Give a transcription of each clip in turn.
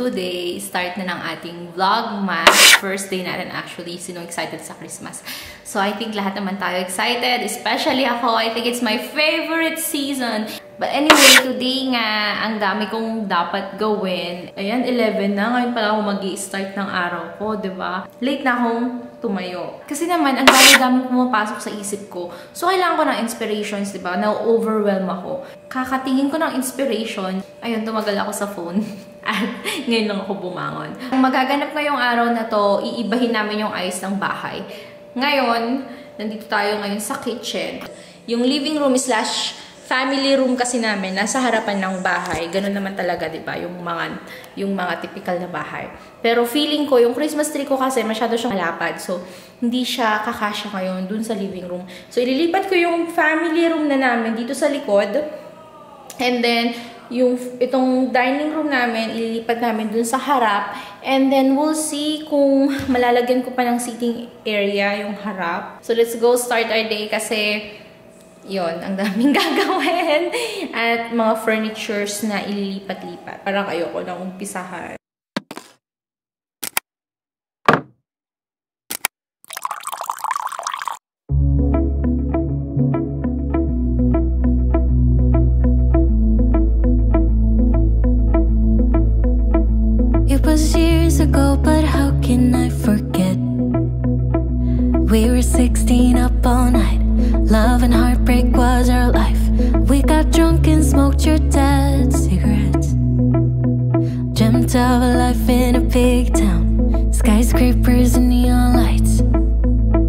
today, start na ng ating Vlogmas. First day natin actually. Sino excited sa Christmas? So, I think lahat naman tayo excited. Especially ako. I think it's my favorite season. But anyway, today nga, ang dami kong dapat gawin. Ayan, 11 na. Ngayon pala ako mag-i-start ng araw ko, diba? Late na akong tumayo. Kasi naman, ang dami-dami pumapasok sa isip ko. So, kailangan ko ng inspirations, diba? Na-overwhelm ako. Kakatingin ko ng inspiration. Ayun, tumagal ako sa phone. At ngayon lang ako bumangon. Ang magaganap ngayong araw na to, iibahin namin yung ayos ng bahay. Ngayon, nandito tayo ngayon sa kitchen. Yung living room slash family room kasi namin, nasa harapan ng bahay. Ganun naman talaga, diba? Yung mga typical na bahay. Pero feeling ko, yung Christmas tree ko kasi masyado siyang malapad. So, hindi siya kakasya ngayon dun sa living room. So, ililipat ko yung family room na namin dito sa likod. And then, itong dining room namin, ililipat namin dun sa harap. And then, we'll see kung malalagyan ko pa ng seating area yung harap. So, let's go start our day kasi yon, ang daming gagawin. At mga furnitures na ililipat-lipat. Parang ayoko nang umpisahan. It was years ago, but how can I forget? We were 16 up all night. Love and heartbreak was our life. We got drunk and smoked your dad's cigarettes. Dreamt of a life in a big town. Skyscrapers and neon lights.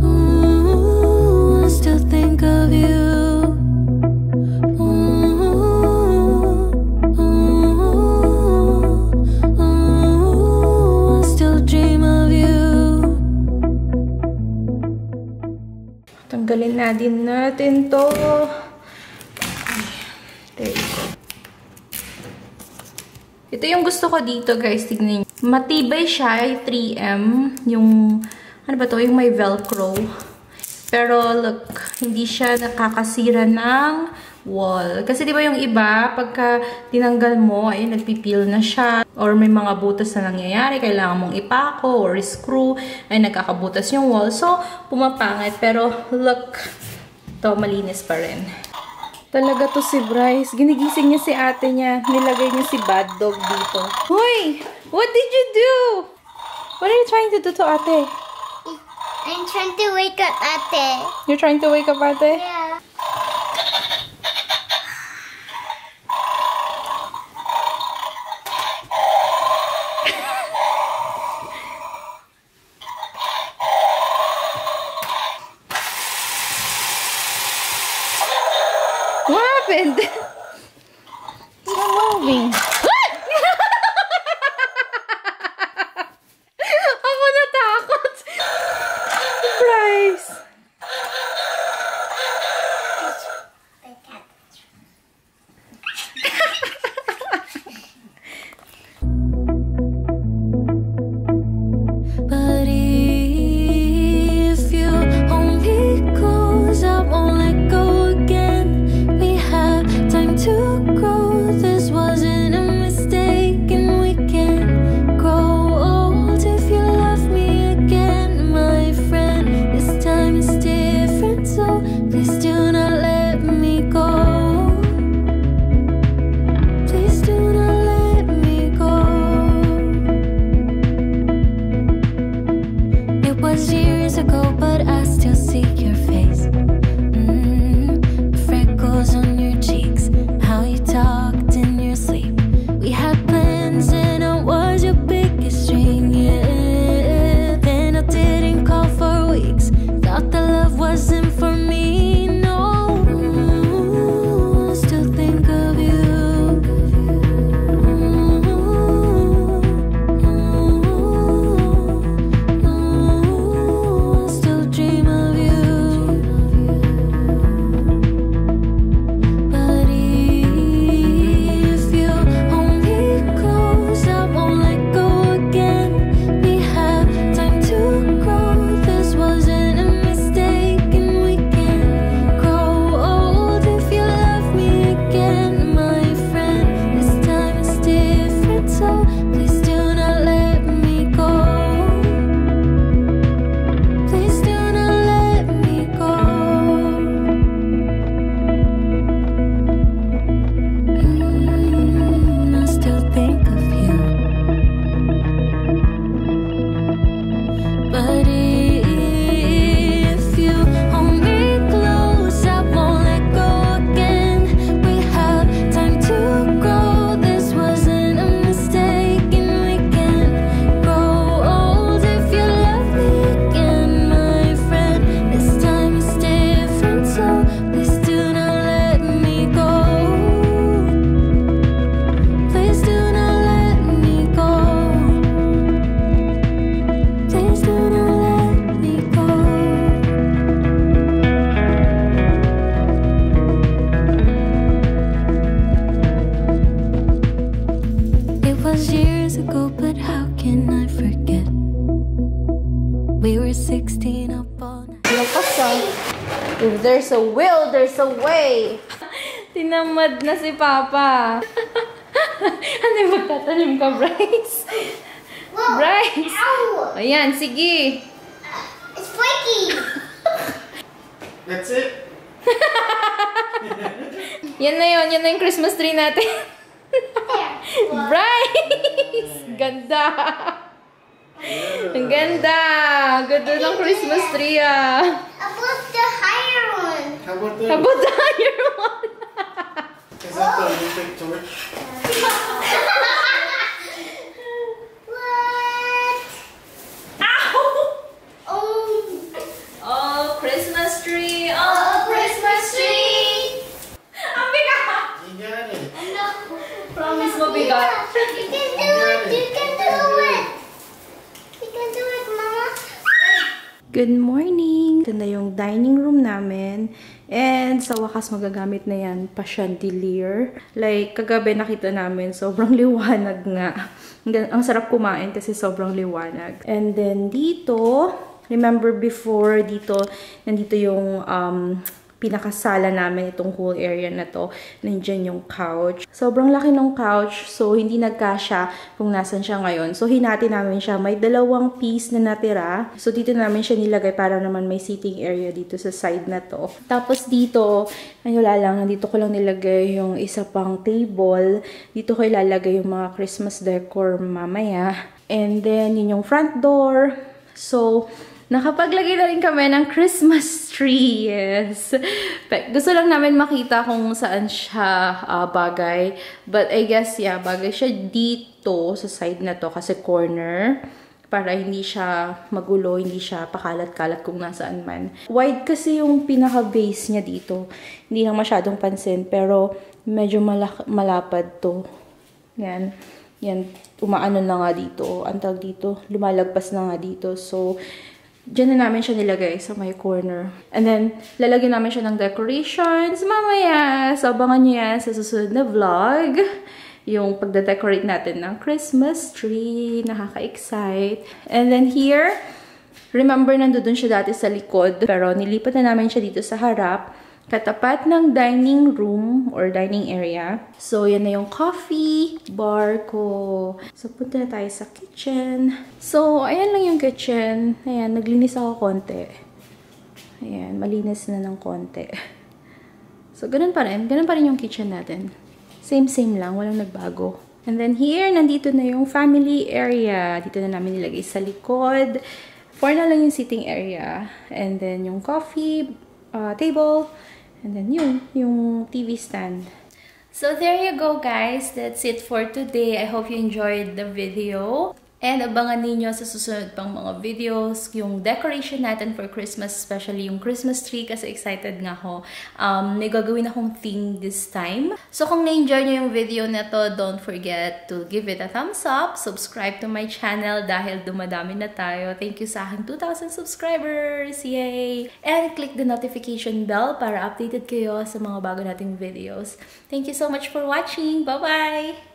Ooh, I still think of you. Tanggalin natin to. There you go. Ito yung gusto ko dito, guys. Tignan nyo. Matibay siya. 3M. Yung, ano ba to? Yung may velcro. Pero, look. Hindi siya nakakasira ng wall. Kasi di ba yung iba, pagka tinanggal mo, ay nagpipil na siya. Or may mga butas na nangyayari, kailangan mong ipako or screw, ay nagkakabutas yung wall. So, pumapangit. Pero, look, to malinis pa rin. Talaga to si Bryce. Ginigising niya si ate niya. Nilagay niya si bad dog dito. Hoy! What did you do? What are you trying to do to ate? I'm trying to wake up ate. You're trying to wake up ate? Yeah. What happened? It's not moving. Ako natakot. Bryce. can I forget? We were 16 up all night. If there's a will, there's a way. Tinamad na si Papa. Ano yung magtatanim ka, Bryce? Whoa. Bryce! Ow. Ayan, sige. It's flaky. That's it. Yan na yung Christmas tree natin. Bryce! Ganda! Ang ganda! Ganda ng Christmas tree, ah. How about the higher one? How about the... How about the higher one? Is that the Olympic torch? What? Ow! Oh. Oh, Christmas tree! Oh, Christmas tree! Ang bigat! You got it. No. Promise mo bigat. You can do it. You can do it. You can do it, Mama. Good morning! Ito na yung dining room namin. And sa wakas magagamit na yan pa chandelier. Like, kagabi nakita namin, sobrang liwanag nga. Ang sarap kumain kasi sobrang liwanag. And then dito, remember before dito, nandito yung pinakasala namin, itong whole area na to. Nandiyan yung couch. Sobrang laki ng couch, so hindi nagkasya kung nasan siya ngayon. So hinati namin siya. May 2 piece na natira. So dito namin siya nilagay para naman may seating area dito sa side na to. Tapos dito, wala lang, nandito ko lang nilagay yung isa pang table. Dito ko ilalagay yung mga Christmas decor mamaya. And then, yun yung front door. So, nakapaglagay na rin kami ng Christmas tree, yes. Gusto lang namin makita kung saan siya bagay. But I guess, yeah, bagay siya dito sa side na to kasi corner. Para hindi siya magulo, hindi siya pakalat-kalat kung nasaan man. Wide kasi yung pinaka-base niya dito. Hindi lang masyadong pansin, pero medyo malapad to. Yan. Yan, umaano na nga dito. Ang tawag dito, lumalagpas na nga dito. So, diyan na namin siya nilagay sa my corner. And then, lalagyan namin siya ng decorations mamaya. So, abangan nyo yan sa susunod na vlog. Yung pagde-decorate natin ng Christmas tree. Nakaka-excite. And then here, remember nandun siya dati sa likod. Pero nilipat na namin siya dito sa harap. Katapat ng dining room or dining area. So, yan na yung coffee bar ko. So, punta na tayo sa kitchen. So, ayan lang yung kitchen. Ayan, naglinis ako konti. Ayan, malinis na ng konti. So, ganun pa rin. Ganun pa rin yung kitchen natin. Same lang. Walang nagbago. And then here, nandito na yung family area. Dito na namin nilagay sa likod. 4 na lang yung sitting area. And then, yung coffee table. And then yung TV stand. So there you go guys. That's it for today. I hope you enjoyed the video. And abangan ninyo sa susunod pang mga videos, yung decoration natin for Christmas, especially yung Christmas tree kasi excited nga ako. May gagawin akong theme this time. So kung na-enjoy nyo yung video na to, don't forget to give it a thumbs up, subscribe to my channel dahil dumadami na tayo. Thank you sa aking 2,000 subscribers! Yay! And click the notification bell para updated kayo sa mga bago nating videos. Thank you so much for watching! Bye-bye!